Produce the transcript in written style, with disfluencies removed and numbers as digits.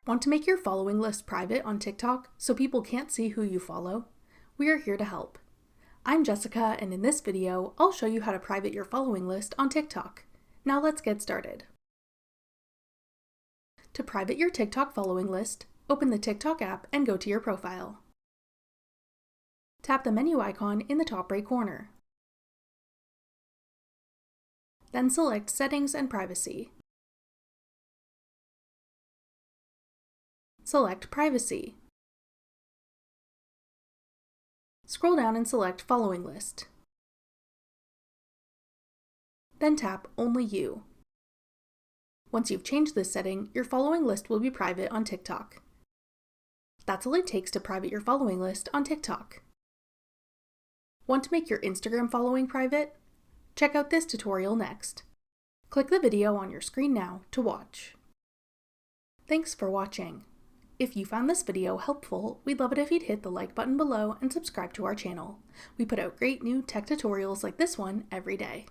Want to make your following list private on TikTok so people can't see who you follow? We are here to help. I'm Jessica, and in this video, I'll show you how to private your following list on TikTok. Now let's get started. To private your TikTok following list, open the TikTok app and go to your profile. Tap the menu icon in the top right corner. Then select Settings and Privacy. Select Privacy. Scroll down and select Following List. Then tap Only You. Once you've changed this setting, your following list will be private on TikTok. That's all it takes to private your following list on TikTok. Want to make your Instagram following private? Check out this tutorial next. Click the video on your screen now to watch. Thanks for watching. If you found this video helpful, we'd love it if you'd hit the like button below and subscribe to our channel. We put out great new tech tutorials like this one every day.